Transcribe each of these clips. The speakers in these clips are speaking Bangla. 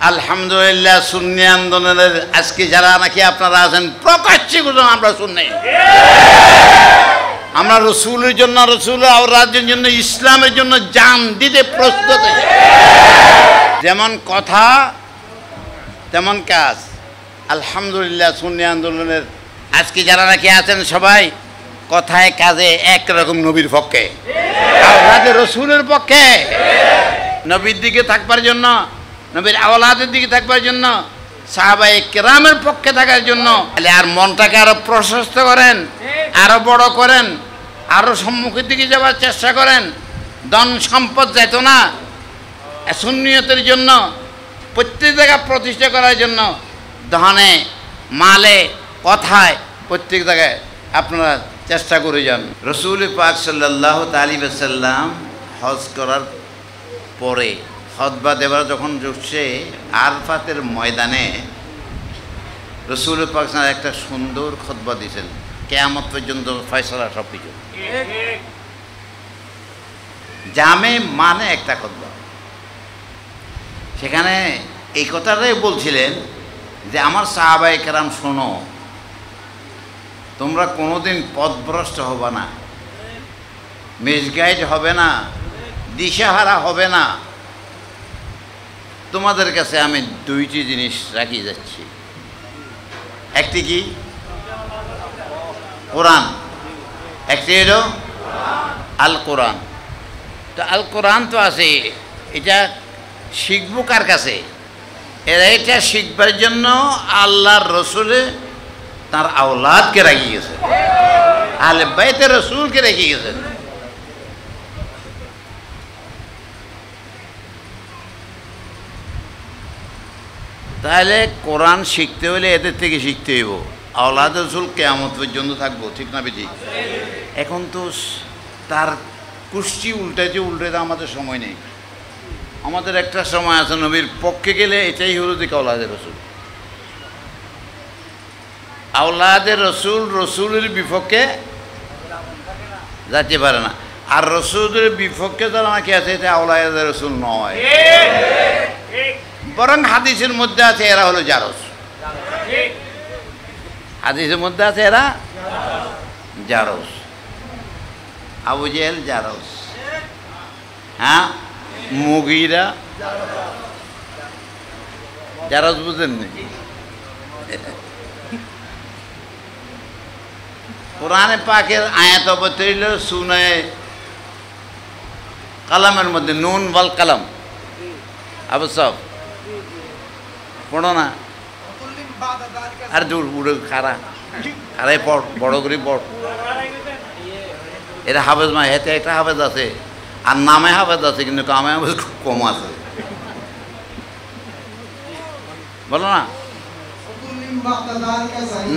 আলহামদুলিল্লাহ সুন্নি আন্দোলনের আজকে যারা নাকি আপনারা আছেন প্রকাশ্যে কোনো আমরা শুনি, আমরা রসুলের জন্য, রসুল আওরাদের জন্য, ইসলামের জন্য জান দিতে প্রস্তুত। যেমন কথা তেমন কাজ। আলহামদুলিল্লাহ সুন্নি আন্দোলনের আজকে যারা নাকি আছেন সবাই কথায় কাজে একরকম নবীর পক্ষে, আওলাদের রসুলের পক্ষে, নবীর দিকে থাকবার জন্য, নবীর আওলাদের দিকে থাকবার জন্য, সাহাবায়ে কেরামের পক্ষে থাকার জন্য। আর মনটাকে আরো প্রশস্ত করেন, আরো বড় করেন, আরো সম্মুখের দিকে যাওয়ার চেষ্টা করেন। ধন সম্পদ যেত না, সুন্নিয়তের জন্য প্রত্যেক জায়গা প্রতিষ্ঠা করার জন্য, ধনে মালে কথায় প্রত্যেক জায়গায় আপনারা চেষ্টা করে যান। রসুল পাক সাল্লাল্লাহু আলাইহি ওয়াসাল্লাম হজ করার পরে খুতবা দেবার যখন জুটছে আরফাতের ময়দানে রসুল পাক একটা সুন্দর খুতবা দিয়েছেন, কিয়ামত পর্যন্ত ফয়সালা সব কিছু। জামে মানে একটা খুতবা, সেখানে এই কথাটাই বলছিলেন যে আমার সাহাবায়ে কেরাম শোনো, তোমরা কোনোদিন পথভ্রষ্ট হবে না, মিসগাইড হবে না, দিশাহারা হবে না। তোমাদের কাছে আমি দুইটি জিনিস রাখি যাচ্ছি। একটি কি? কোরআন। একটি হলো আল কোরআন। তো আল কোরআন তো আছে, এটা শিখবো কার কাছে? এরা এটা শিখবার জন্য আল্লাহর রসুলে তার আওলাদকে রেখে গেছে, আহলে বাইতে রসুলকে রেখে গেছেন। তাহলে কোরআন শিখতে হলে এদের থেকে শিখতে হইব। আওলাদ রসুল কিয়ামত পর্যন্ত থাকবো, ঠিক না বেটি? এখন তো তার কুষ্টি উল্টাইতে আমাদের সময় নেই। আমাদের একটা সময় আছে, নবীর পক্ষে গেলে এটাই হলো যে আওলাদের রসুল। আওলাদের রসুল রসুলের বিপক্ষে যেতে পারে না, আর রসুলের বিপক্ষে যারা নাকি আছে এটা আওলাদের রসুল নয়। বরং হাদিসের মধ্যে আছে এরা হলো জারস। হাদিসের মধ্যে আছে এরা জারস। আবু জেহেল জারস, হ্যাঁ, মুগীরা জারস, বুঝেননি? কোরআনে পাকের আয়াত অবতীর্ণ সূরা কালামের মধ্যে, নুন ওয়াল কালাম। আবু সব পড়ো না, আর দূর উড়ে খারাই পড়, বড় করে পড়। এটা হাফেজ মা, হেতে একটা হাফেজ আছে, আর নামে হাফেজ আছে, কিন্তু কামে হাফেজ খুব কম আছে। বলো না,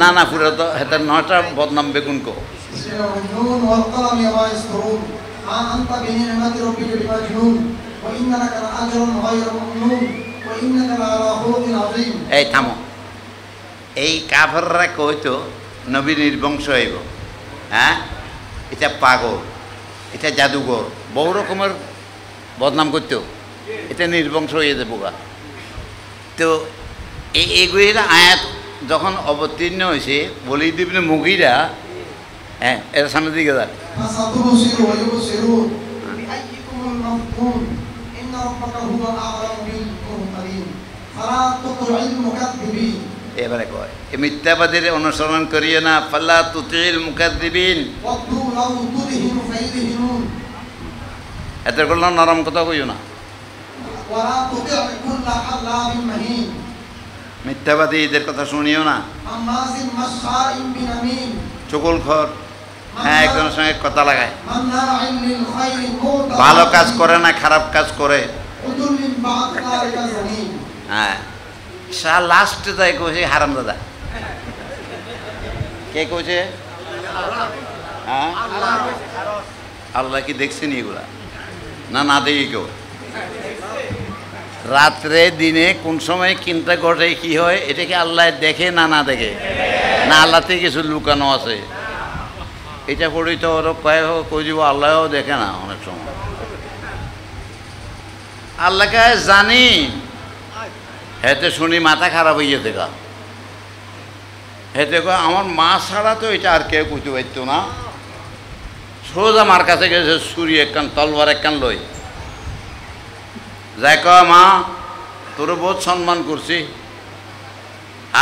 না না, পুরো তো হেতে নয়টা বদনাম বেগুন কো। এই থামো, এই কাফেররা কইতো নবী নির্বংশ হইব, হ্যাঁ, এটা পাগল, এটা জাদুঘর, বহু রকমের বদনাম করতো, এটা নির্বংশ হয়ে যাবো গা। তো এইগুলির আয়াত যখন অবতীর্ণ হয়েছে, ওলীদ ইবনে মুগীরা, হ্যাঁ, এর সামনে দিকে যাক। এবারে কয়, এ মিথ্যাবাদীর অনুসরণ করিও না, ফাল্লা তুতিল মুকাদ্দিবিন। এত করল নরম কথা কইও না। মিথ্যাবাদীদের কথা শুনিও না। চুগলখোর, হ্যাঁ, একজনের সঙ্গে কথা লাগায়, ভালো কাজ করে না, খারাপ কাজ করে। হ্যাঁ, লাস্টে তাই কইছে হারাম দাদা। কে কইছে? হ্যাঁ, আল্লাহ কি দেখছেন এগুলা? না, না দেখি কেউ। রাত্রে দিনে কোন সময় কিনতে ঘটে কি হয়, এটা কি আল্লাহ দেখে না না দেখে? না, আল্লাহ থেকে কিছু লুকানো আছে। এটা পড়ি তো ওরা কয়ে দিব আল্লাহও দেখে না অনেক সময়। আল্লাহকে জানি, হেতে শুনি মাথা খারাপ হয়ে যেতে গা, হেতে আমার মা ছাড়া তো এটা আর কেউ বুঝতে পারতো না। সোজা মার কাছে গেছে, ছুরি একখান তলবার একখান লই, যাই কয় মা তোর বহুত সম্মান করছি,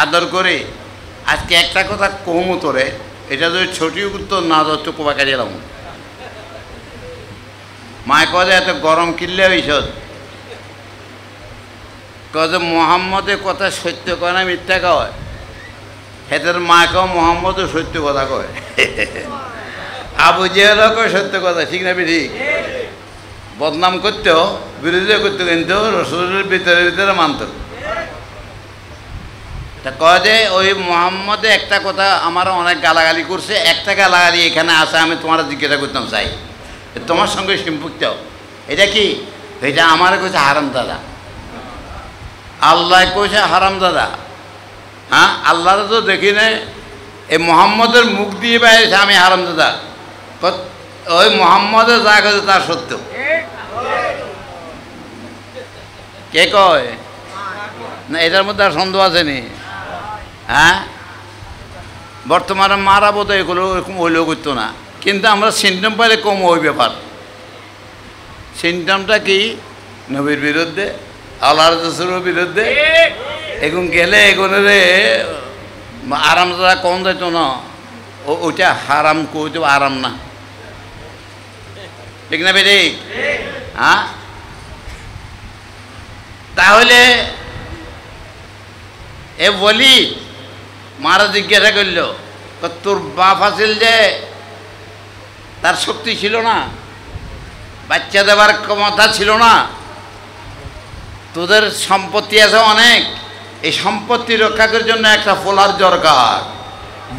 আদর করে, আজকে একটা কথা কমু তোরে, এটা যদি ছুটি উত্তর না দাও তো কোবা কাটিয়ে এলাম। মায় কয়ে এত গরম কিনলে হইসদ, কয়ে মোহাম্মদের কথা সত্য কয় না মিথ্যা কয়। হেতের মা কয় মোহাম্মদও সত্য কথা কয়, আবু জেহেলও কয় সত্য কথা, ঠিক না ঠিক? বদনাম করতেও বিরোধিতা করতে, কিন্তু রসুলের ভিতরে ভিতরে মানত। তা কয় যে ওই মোহাম্মদে একটা কথা আমার অনেক গালাগালি করছে, একটা গালাগালি এখানে আসে, আমি তোমার জিজ্ঞাসা করতাম চাই, তোমার সঙ্গে সম্পৃক্ত এটা কি? এটা আমার কইছে হারাম দাদা, আল্লাহ কইছে হারাম দাদা। হ্যাঁ, আল্লাহ তো দেখি নাই, এই মোহাম্মদের মুখ দিয়ে বাইরেছে আমি হারাম দাদা। ওই মোহাম্মদের যা কইছে তা সত্য। কে কয় না? এটার মধ্যে আর সন্দেহ আছে নি? হ্যাঁ, বর্তমানে মারা বোধ এগুলো এরকম হইলেও করতো না, কিন্তু আমরা সিমটম পাইলে কম ওই ব্যাপার। সিমটমটা কি? নবীর বিরুদ্ধে, আল্লাহর রাসূলের বিরুদ্ধে এখন গেলে এগুলোরে আরাম যারা কম যাইতো না, ওইটা হারাম কইতো, আরাম না, ঠিক না বেরি? হ্যাঁ, তাহলে এ বলি মারা জিজ্ঞাসা করল, তোর বাপ আছিল যে তার শক্তি ছিল না, বাচ্চা দেবার ক্ষমতা ছিল না, তোদের সম্পত্তি আছে অনেক, এই সম্পত্তি রক্ষা করার জন্য একটা ফোলার দরকার,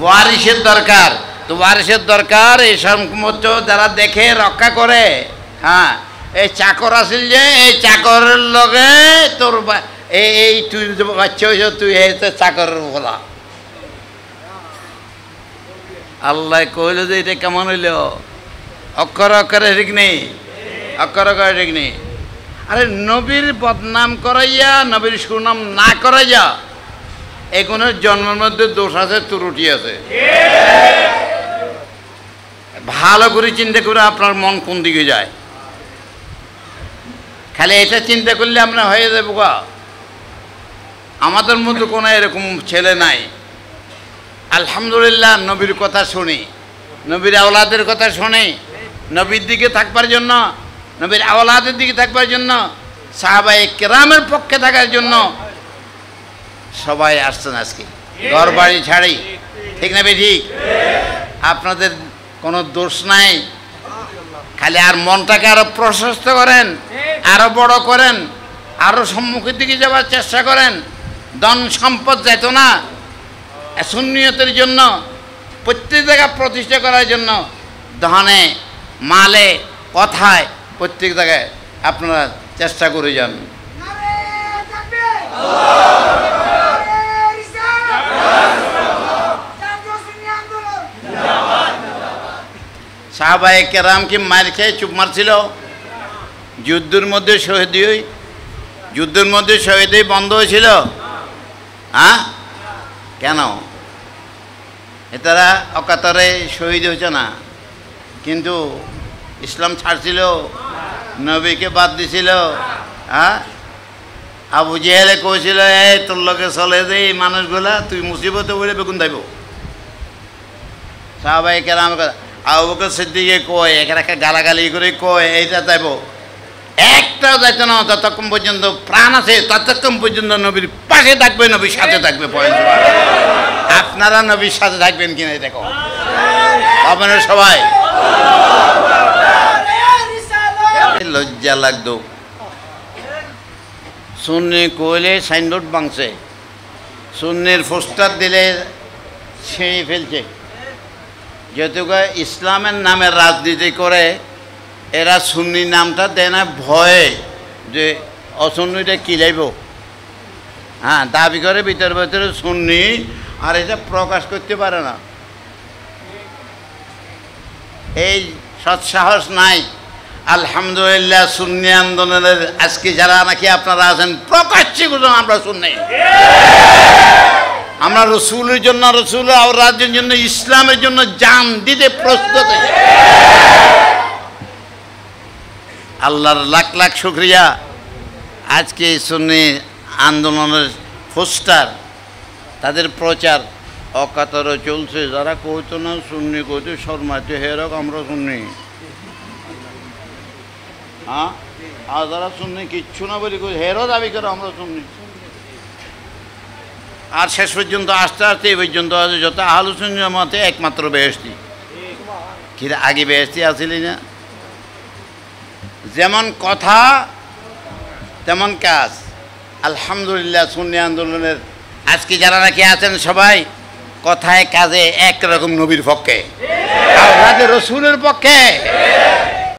ওয়ারিসের দরকার। তো ওয়ারিসের দরকার, এই সম্পত্তি যারা দেখে রক্ষা করে। হ্যাঁ, এই চাকর আসিল যে, এই চাকরের লগে তোর এই তুই বাচ্চা হয়েছ, তুই এই চাকরের ফোলা। আল্লাহ কইল যে এটা কেমন হইল? অক্ষর অক্ষরে ঠিক নেই, অক্ষর অক্ষরে ঠিক নেই। আরে নবীর বদনাম করাইয়া, নবীর সুনাম না করাইয়া, এগুলোর জন্মের মধ্যে দোষ আছে, ত্রুটি আছে। ভালো করে চিন্তা করে আপনার মন কোন দিকে যায়, খালি এটা চিন্তা করলে আমরা হয়ে যাবো গা। আমাদের মধ্যে কোনো এরকম ছেলে নাই। আলহামদুলিল্লাহ, নবীর কথা শুনি, নবীর আওলাদের কথা শুনি, নবীর দিকে থাকবার জন্য, নবীর আওলাদের দিকে থাকবার জন্য, সাহাবায়ে কেরামের পক্ষে থাকার জন্য সবাই আসছেন আজকে, ঘর বাড়ি ছাড়ি, ঠিক না ঠিক? আপনাদের কোনো দোষ নাই, খালি আর মনটাকে আরো প্রশস্ত করেন, আরো বড় করেন, আরো সম্মুখের দিকে যাওয়ার চেষ্টা করেন। ধন সম্পদ যেত না, সুন্নিয়তের জন্য, প্রত্যেক জায়গায় প্রতিষ্ঠা করার জন্য, ধনে মালে কথায় প্রত্যেক জায়গায় আপনারা চেষ্টা করে যান। সাহাবায়ে কেরাম কি মার খেয়ে চুপ মারছিল? যুদ্ধের মধ্যে শহীদ হই, যুদ্ধের মধ্যে শহীদ হয়ে বন্ধ হয়েছিল। হ্যাঁ, কেন? এতারা অকাতরে শহীদ হয়েছে না, কিন্তু ইসলাম ছাড়ছিল, নবীকে বাদ দিছিল। হ্যাঁ, আবু জেহেলে কইছিল, এই তোর লোকে চলে যে এই মানুষগুলা, তুই মুসিবতে বলে বেগুন দেব। সাহাবায়ে কেরাম, আবু বকর সিদ্দিকে কয়, একে গালাগালি করে কয় এইটা যাইব, একটাও যাইতো না যতক্ষণ পর্যন্ত প্রাণ আছে, ততক্ষণ পর্যন্ত নবীর পাশে থাকবে, নবীর সাথে থাকবে। আপনারা নবীর সাথে থাকবেন কিনা দেখো আপনারা সবাই। লজ্জা লাগতো, সুন্নি কইলে সাইনবোর্ড ভাঙছে, সুন্নির পোস্টার দিলে ছিঁড়ে ফেলছে। যেহেতু ইসলামের নামে রাজনীতি করে, এরা সুন্নি নামটা দেয় না ভয়ে, যে অসুন্নিটা কিলাইব। হ্যাঁ, দাবি করে ভিতরে ভিতরে সুন্নি, আর এটা প্রকাশ করতে পারে না। এই সৎসাহস নাই। আলহামদুলিল্লাহ সুন্নি আন্দোলনের আজকে যারা নাকি আপনারা আছেন প্রকাশ্যে আমরা শুনি, আমরা রসুলের জন্য, রসুল আর রাজ্যের জন্য, ইসলামের জন্য জান দিতে প্রস্তুত। আল্লাহর লাখ লাখ শুকরিয়া। আজকে সুন্নি আন্দোলনের পোস্টার, তাদের প্রচার অকাতরে চলছে। যারা কইতো না সুন্নি, কইতো শর্মাতে হেরক আমরা শুনি, হ্যাঁ, আর যারা শুননি কিচ্ছু না বলি হেরো দাবি করে আমরা শুননি। আর শেষ পর্যন্ত আস্তে আস্তে এই পর্যন্ত আছে যত আলোচনার মতে একমাত্র বেহেশতি। কি আগে বেহেশতি আসিলি না? যেমন কথা তেমন কাজ। আলহামদুলিল্লাহ সুন্নি আন্দোলনের আজকে যারা নাকি আছেন সবাই কথায় কাজে একরকম নবীর পক্ষে, রসুলের পক্ষে।